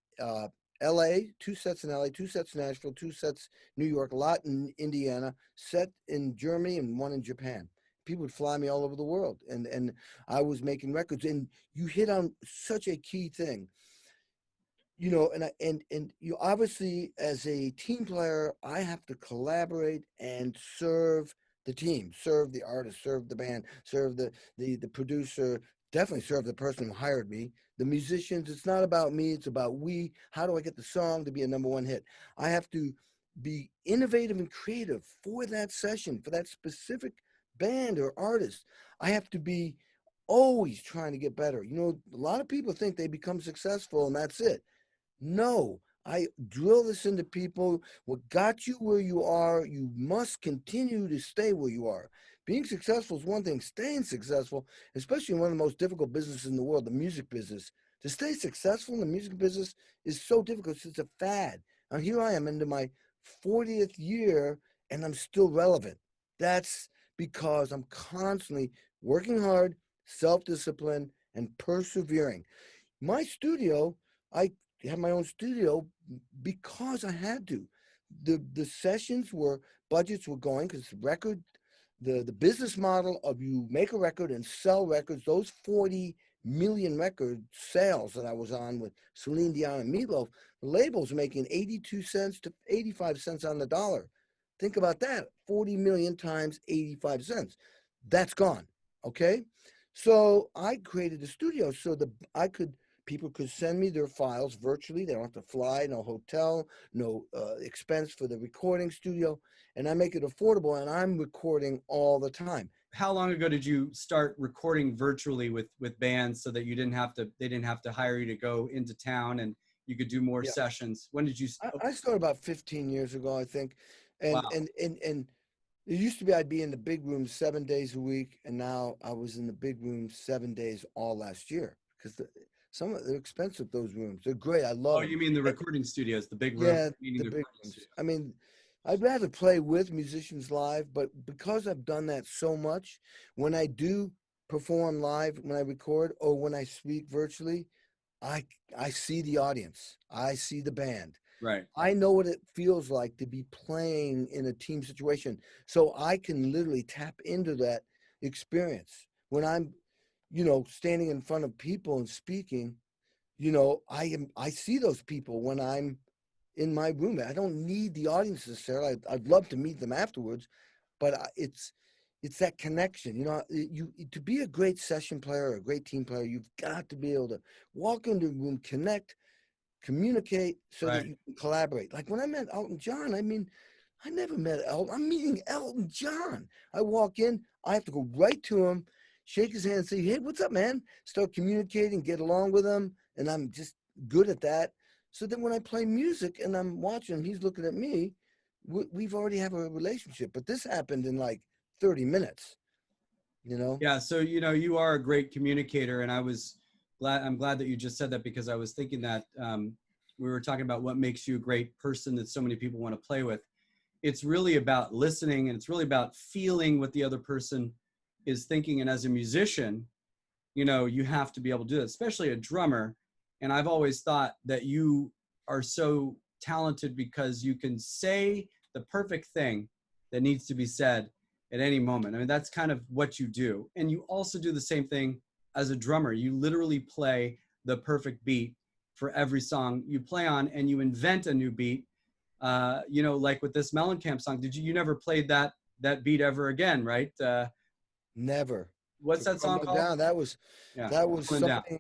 LA, 2 sets in LA, 2 sets in Nashville, 2 sets New York, a lot in Indiana, set in Germany, and 1 in Japan. People would fly me all over the world, and I was making records. And you hit on such a key thing, and you obviously, as a team player, I have to collaborate and serve the team, serve the artist, serve the band, serve the producer, definitely serve the person who hired me, the musicians. It's not about me, it's about we. How do I get the song to be a #1 hit? I have to be innovative and creative for that session, for that specific band or artist. I have to be always trying to get better. A lot of people think they become successful and that's it. No, I drill this into people. What got you where you are, you must continue to stay where you are. Being successful is one thing. Staying successful, especially in one of the most difficult businesses in the world, the music business. To stay successful in the music business is so difficult. It's a fad. Now here I am into my 40th year and I'm still relevant. That's because I'm constantly working hard, self-discipline, and persevering. My studio, I have my own studio because I had to. The sessions were, budgets were going, because the business model of you make a record and sell records, those 40 million record sales that I was on with Celine Dion and Meatloaf, the label's making 82 cents to 85 cents on the dollar. Think about that, 40 million times 85 cents. That's gone, okay? So I created a studio so people could send me their files virtually. They don't have to fly, no hotel, no expense for the recording studio. And I make it affordable, and I'm recording all the time. How long ago did you start recording virtually with bands so that they didn't have to hire you to go into town and you could do more sessions? When did you I started about 15 years ago, I think. And, wow. and it used to be I'd be in the big room 7 days a week, and now I was in the big room 7 days all last year, because they're expensive, those rooms. They're great. I love them. You mean the recording studios, the big room? Yeah, the big rooms. I mean, I'd rather play with musicians live, but because I've done that so much, when I do perform live, when I record, or when I speak virtually, I see the audience. I see the band. Right. I know what it feels like to be playing in a team situation. So I can literally tap into that experience. When I'm, standing in front of people and speaking, I see those people when I'm in my room. I don't need the audience necessarily. I'd love to meet them afterwards, but it's it's that connection. You know, you to be a great session player or a great team player, you've got to be able to walk into a room, connect, communicate, so that Right. you can collaborate. Like when I met Elton John, I mean, I never met Elton. I'm meeting Elton John. I walk in, I have to go right to him, shake his hand, say, "Hey, what's up, man?" Start communicating, get along with him, and I'm just good at that. So then when I play music and I'm watching him, he's looking at me. We've already have a relationship. But this happened in like 30 minutes. You know? Yeah. So, you know, you are a great communicator, and I'm glad that you just said that, because I was thinking that we were talking about what makes you a great person that so many people want to play with. It's really about listening, and it's really about feeling what the other person is thinking. And as a musician, you know, you have to be able to do that, especially a drummer. And I've always thought that you are so talented because you can say the perfect thing that needs to be said at any moment. I mean, that's kind of what you do. And you also do the same thing as a drummer. You literally play the perfect beat for every song you play on, and you invent a new beat. You know, like with this Mellencamp song, you never played that beat ever again, right? Never. What's To that song calm it called? down. Yeah, That was Cooling Down. something,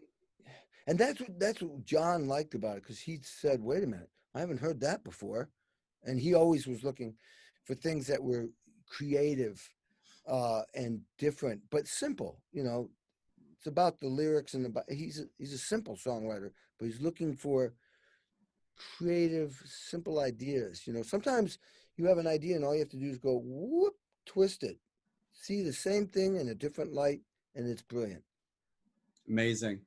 and that's what John liked about it, because he said, "Wait a minute, I haven't heard that before," and he always was looking for things that were creative and different, but simple. You know, it's about the lyrics and he's a simple songwriter, but he's looking for creative, simple ideas. You know, sometimes you have an idea and all you have to do is go whoop, twist it, see the same thing in a different light, and it's brilliant. Amazing.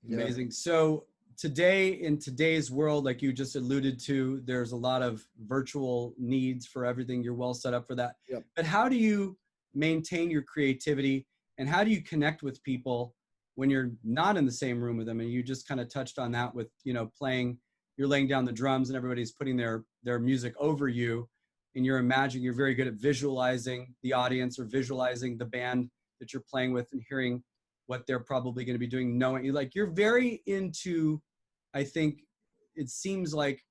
Yeah. Amazing. So today, in today's world, like you just alluded to, there's a lot of virtual needs for everything. You're well set up for that. Yep. But how do you maintain your creativity, and how do you connect with people when you're not in the same room with them? And you just kind of touched on that with, you know, playing, you're laying down the drums and everybody's putting their music over you, and you're imagining, you're very good at visualizing the audience or visualizing the band that you're playing with and hearing what they're probably going to be doing, knowing, like, you're very into, I think it seems like,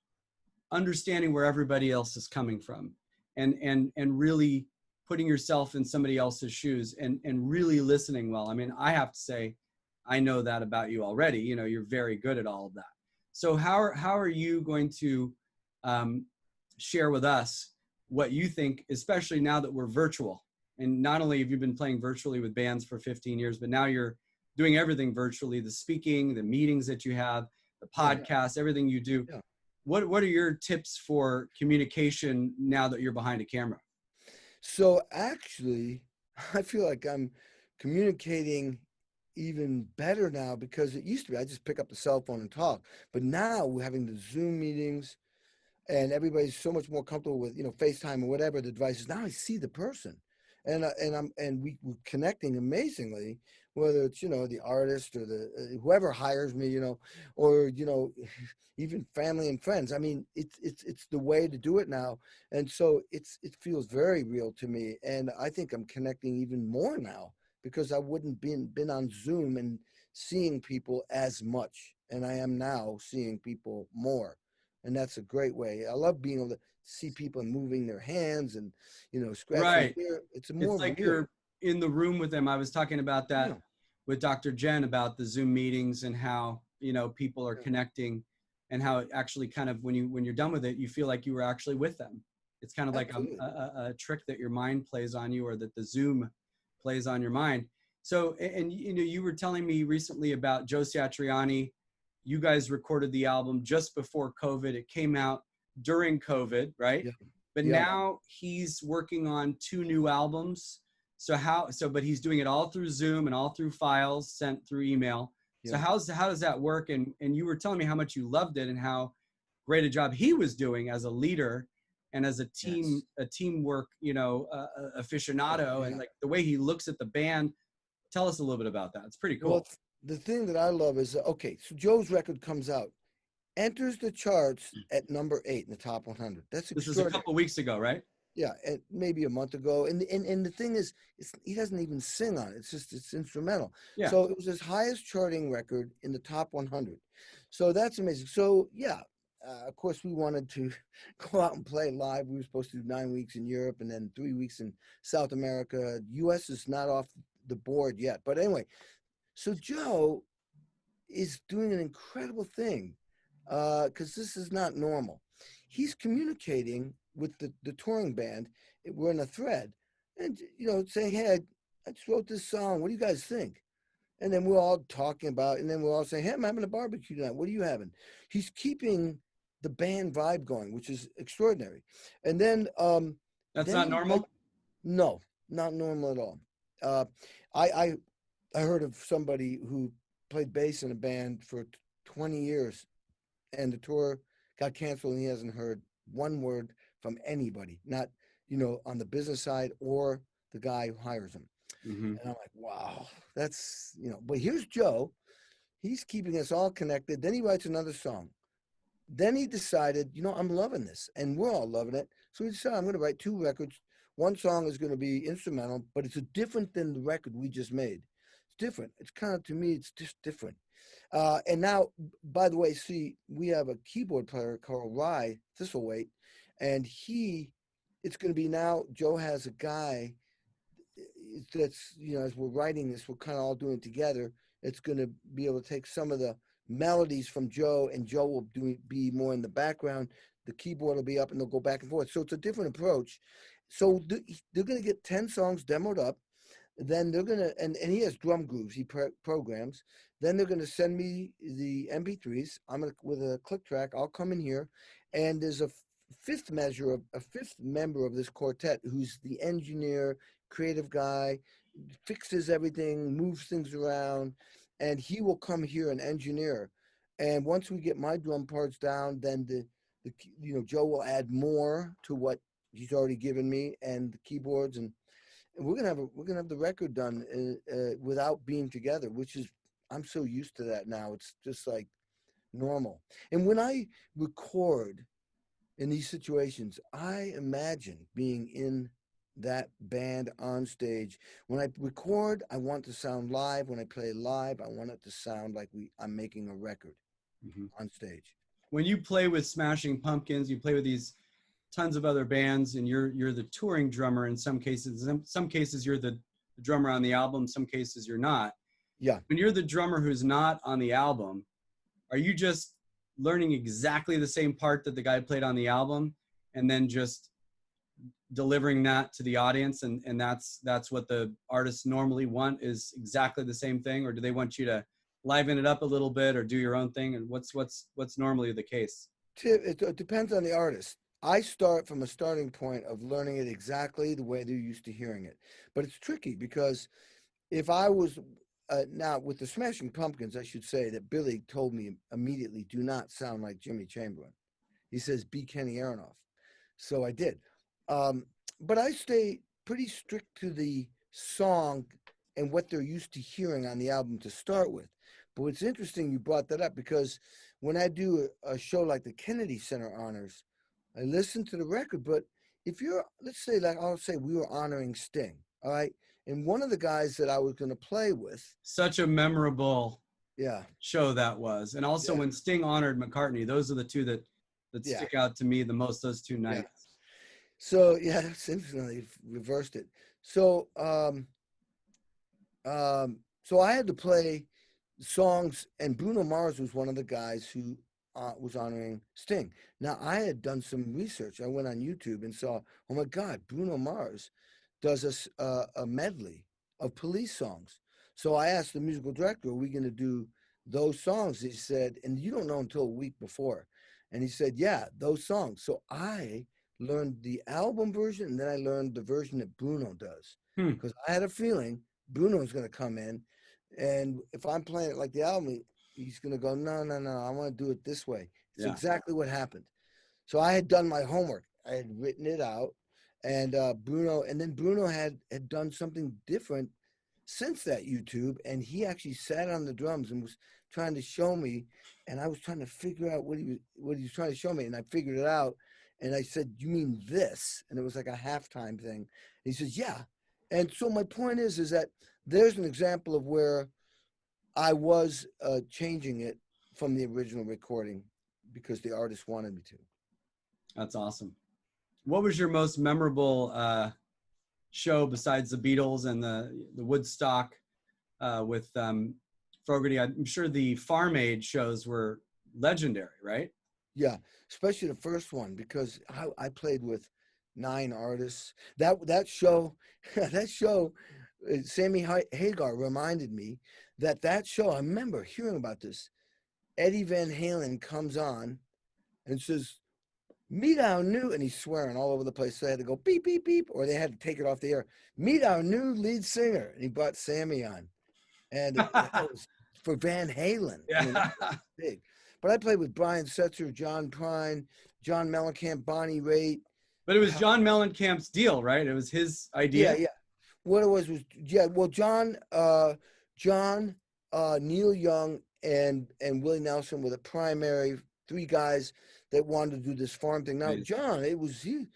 understanding where everybody else is coming from, and really putting yourself in somebody else's shoes, and really listening well. I mean, I have to say, I know that about you already. You know, you're very good at all of that. So how are you going to share with us what you think, especially now that we're virtual? And not only have you been playing virtually with bands for 15 years, but now you're doing everything virtually, the speaking, the meetings that you have, the podcast, everything you do. Yeah. What are your tips for communication now that you're behind a camera? So actually, I feel like I'm communicating even better now, because it used to be I just pick up the cell phone and talk, but now we're having the Zoom meetings and everybody's so much more comfortable with, you know, FaceTime or whatever the device is. Now I see the person, and we're connecting amazingly, whether it's, you know, the artist or the whoever hires me, you know, or, you know, even family and friends. I mean, it's the way to do it now, and so it feels very real to me, and I think I'm connecting even more now, because I wouldn't been on Zoom and seeing people as much, and I am now seeing people more. And that's a great way. I love being able to see people moving their hands and, you know, scratching Right. here. It's It's more like real. you're in the room with them. I was talking about that Yeah. with Dr. Jen about the Zoom meetings, and how, you know, people are Yeah. connecting, and how it actually kind of, when you're done with it, you feel like you were actually with them. It's kind of like Absolutely. a trick that your mind plays on you, or that the Zoom plays on your mind. So, and you know, you were telling me recently about Joe Satriani. You guys recorded the album just before COVID. It came out during COVID, right? Yeah. But Yeah. now he's working on 2 new albums. But he's doing it all through Zoom and all through files sent through email. So Yeah. how does that work? And you were telling me how much you loved it, and how great a job he was doing as a leader and as a Yes. teamwork, you know, aficionado, and Yeah. like the way he looks at the band. Tell us a little bit about that. It's pretty Well, cool. the thing that I love is, okay, so Joe's record comes out, enters the charts at number 8 in the top 100. That's This is a extraordinary. couple weeks ago, right? Yeah, and maybe a month ago. And the thing is, he doesn't even sing on it. It's instrumental. Yeah. So it was his highest charting record in the top 100. So that's amazing. So yeah, of course, we wanted to go out and play live. We were supposed to do 9 weeks in Europe and then 3 weeks in South America. U.S. is not off the board yet. But anyway, so Joe is doing an incredible thing because this is not normal. He's communicating with the touring band. We're in a thread and, saying, hey, I just wrote this song. What do you guys think? And then we're all talking about, and then we're all saying, hey, I'm having a barbecue tonight. What are you having? He's keeping the band vibe going, which is extraordinary. And then that's not normal? No, not normal at all. I heard of somebody who played bass in a band for 20 years and the tour got canceled and he hasn't heard one word from anybody, not, on the business side or the guy who hires him. And I'm like, wow, that's, but here's Joe. He's keeping us all connected. Then he writes another song. Then he decided, I'm loving this and we're all loving it. So he decided, I'm going to write 2 records. One song is going to be instrumental, but it's different than the record we just made. It's different. It's kind of, to me, it's just different. And now, by the way, see, we have a keyboard player called Rye Thistlethwaite, and it's going to be now, Joe has a guy that's, as we're writing this, we're kind of all doing it together. It's going to be able to take some of the melodies from Joe, and Joe will be more in the background. The keyboard will be up and they'll go back and forth. So it's a different approach. So they're going to get 10 songs demoed up. Then they're going to, and he has drum grooves, he programs. Then they're going to send me the MP3s. I'm going to, with a click track, I'll come in here. And there's a fifth member of this quartet who's the engineer, creative guy, fixes everything, moves things around, and he will come here and engineer. And once we get my drum parts down, then Joe will add more to what he's already given me and the keyboards, and we're gonna have the record done without being together, which is, I'm so used to that now. It's just like normal. And when I record in these situations, I imagine being in that band on stage. When I record, I want to sound live. When I play live, I want it to sound like I'm making a record on stage. When you play with Smashing Pumpkins, you play with these tons of other bands, and you're the touring drummer in some cases. In some cases, you're the drummer on the album. Some cases, you're not. Yeah. When you're the drummer who's not on the album, are you just learning exactly the same part that the guy played on the album and then just delivering that to the audience, and that's what the artists normally want, is exactly the same thing? Or do they want you to liven it up a little bit or do your own thing? And what's normally the case? It depends on the artist. I start from a starting point of learning it exactly the way they're used to hearing it. But it's tricky because if I was now with the Smashing Pumpkins, I should say that Billy told me immediately, do not sound like Jimmy Chamberlain. He says, be Kenny Aronoff. So I did. But I stay pretty strict to the song and what they're used to hearing on the album to start with. But it's interesting you brought that up, because when I do a show like the Kennedy Center Honors, I listen to the record. But if let's say, like, I'll say we were honoring Sting, all right? And one of the guys that I was going to play with. Such a memorable show that was. And also when Sting honored McCartney, those are the two that stick out to me the most, those 2 nights. Yeah. So, it's interesting they've reversed it. So, so I had to play songs, and Bruno Mars was one of the guys who was honoring Sting. Now, I had done some research. I went on YouTube and saw, oh my God, Bruno Mars does a medley of Police songs. So I asked the musical director, are we going to do those songs? He said, and you don't know until a week before. And he said, yeah, those songs. So I learned the album version, and then I learned the version that Bruno does. Because I had a feeling Bruno's going to come in, and if I'm playing it like the album, he's going to go, no, I want to do it this way. It's exactly what happened. So I had done my homework. I had written it out, and Bruno had done something different since that YouTube, and he actually sat on the drums and was trying to show me, and I was trying to figure out what he was trying to show me, and I figured it out, and I said, you mean this? And it was like a halftime thing. And he says, yeah. And so my point is that there's an example of where I was changing it from the original recording because the artist wanted me to. That's awesome. What was your most memorable show besides the Beatles and the Woodstock with Fogerty? I'm sure the Farm Aid shows were legendary, right? Yeah, especially the first one, because I played with 9 artists. That show, that show, Sammy Hagar reminded me that show. I remember hearing about this. Eddie Van Halen comes on and says, "Meet our new," and he's swearing all over the place. So they had to go beep beep beep, or they had to take it off the air. "Meet our new lead singer," and he brought Sammy on, and it was for Van Halen. I mean, that was big. But I played with Brian Setzer, John Prine, John Mellencamp, Bonnie Raitt. But it was John Mellencamp's deal, right? It was his idea. Yeah. What it was yeah. Well, John, Neil Young, and Willie Nelson were the primary 3 guys that wanted to do this farm thing. Now, Amazing. John, it was he,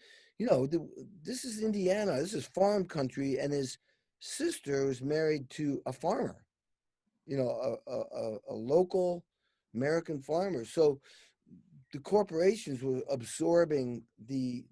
this is Indiana. This is farm country, and his sister was married to a farmer, a local American farmer. So the corporations were absorbing the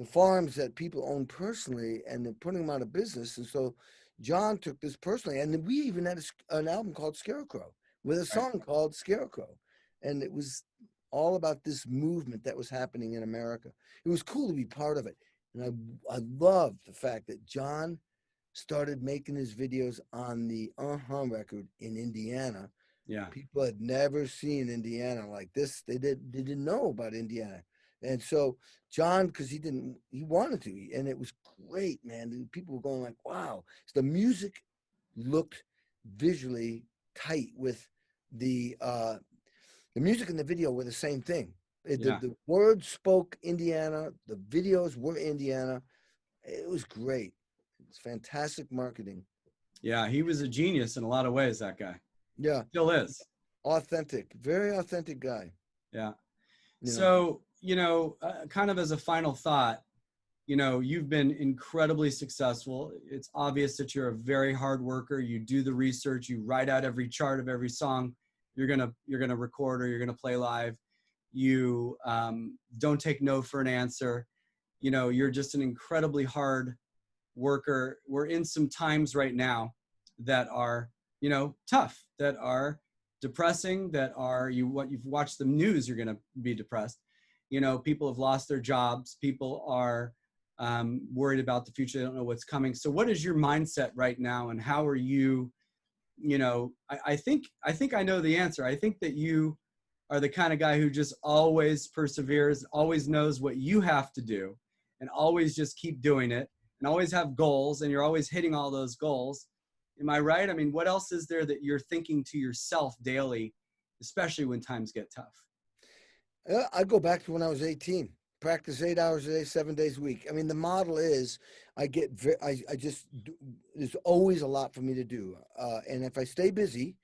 farms that people own personally, and they're putting them out of business. And so John took this personally, and then we even had an album called Scarecrow with a song called Scarecrow, and it was all about this movement that was happening in America. It was cool to be part of it, and I love the fact that John started making his videos on the record in Indiana. Yeah. People had never seen Indiana like this. They didn't know about Indiana. And so John, because he wanted to, and it was great, man. People were going like, wow. So the music looked visually tight with the music and the video were the same thing. The words spoke Indiana. The videos were Indiana. It was great. It's fantastic marketing. Yeah, he was a genius in a lot of ways, that guy. Yeah. Still is. Authentic. Very authentic guy. Yeah. So, kind of as a final thought, you've been incredibly successful. It's obvious that you're a very hard worker. You do the research, you write out every chart of every song you're gonna record or you're gonna play live. You don't take no for an answer. You're just an incredibly hard worker. We're in some times right now that are, tough, that are depressing, that are you've watched the news, you're gonna be depressed. People have lost their jobs. People are worried about the future. They don't know what's coming. So what is your mindset right now, and how are you? I think I know the answer. I think that you are the kind of guy who just always perseveres, always knows what you have to do, and always just keep doing it, and always have goals, and you're always hitting all those goals. Am I right? I mean, what else is there that you're thinking to yourself daily, especially when times get tough? I go back to when I was 18. Practice 8 hours a day, 7 days a week. I mean, the model is there's always a lot for me to do. And if I stay busy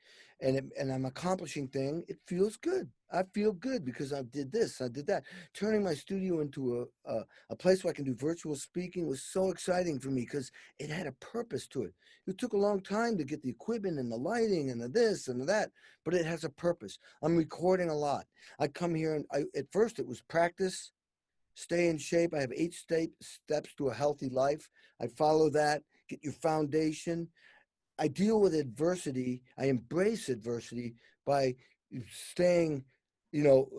and I'm accomplishing things, it feels good. I feel good because I did this, I did that. Turning my studio into a place where I can do virtual speaking was so exciting for me because it had a purpose to it. It took a long time to get the equipment and the lighting and the this and the that, but it has a purpose. I'm recording a lot. I come here and at first it was practice, stay in shape. I have 8 steps to a healthy life. I follow that. Get your foundation. I deal with adversity. I embrace adversity by staying,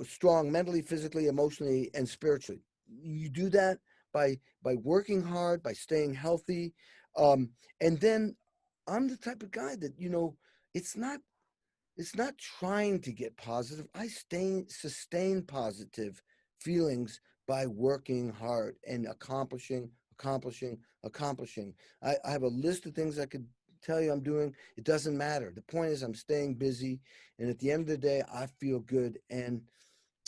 strong mentally, physically, emotionally, and spiritually. You do that by working hard, by staying healthy. And then I'm the type of guy that, it's not trying to get positive. I sustain positive feelings by working hard and accomplishing. I have a list of things I could tell you I'm doing. It doesn't matter. The point is I'm staying busy, and at the end of the day, I feel good. And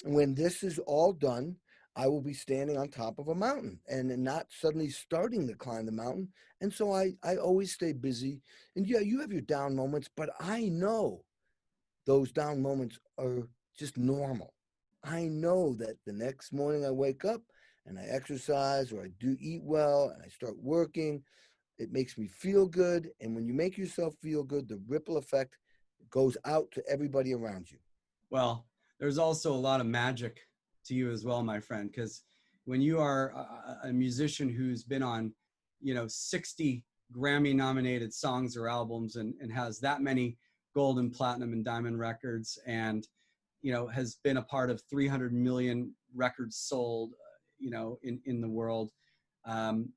when this is all done, I will be standing on top of a mountain and not suddenly starting to climb the mountain. And so I always stay busy. And yeah, you have your down moments, but I know those down moments are just normal. I know that the next morning I wake up and I exercise or I do eat well and I start working, it makes me feel good. And when you make yourself feel good, the ripple effect goes out to everybody around you. Well, there's also a lot of magic to you as well, my friend, because when you are a musician who's been on, 60 Grammy nominated songs or albums and has that many gold and platinum and diamond records, and has been a part of 300 million records sold, in the world.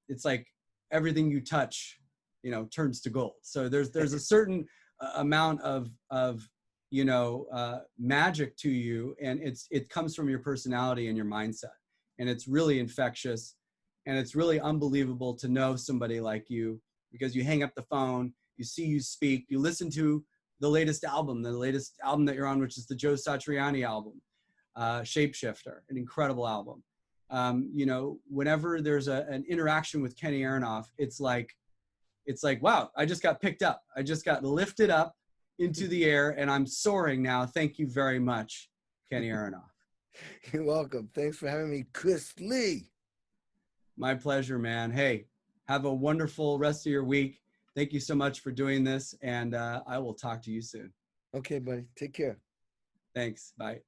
It's like everything you touch, turns to gold. So there's a certain amount of magic to you, and it comes from your personality and your mindset, and it's really infectious, and it's really unbelievable to know somebody like you, because you hang up the phone, you see you speak, you listen to the latest album that you're on, which is the Joe Satriani album, Shapeshifter, an incredible album. Whenever there's an interaction with Kenny Aronoff, it's like, wow, I just got picked up. I just got lifted up into the air, and I'm soaring now. Thank you very much, Kenny Aronoff. You're welcome. Thanks for having me, Chris Lee. My pleasure, man. Hey, have a wonderful rest of your week. Thank you so much for doing this, and I will talk to you soon. Okay, buddy. Take care. Thanks. Bye.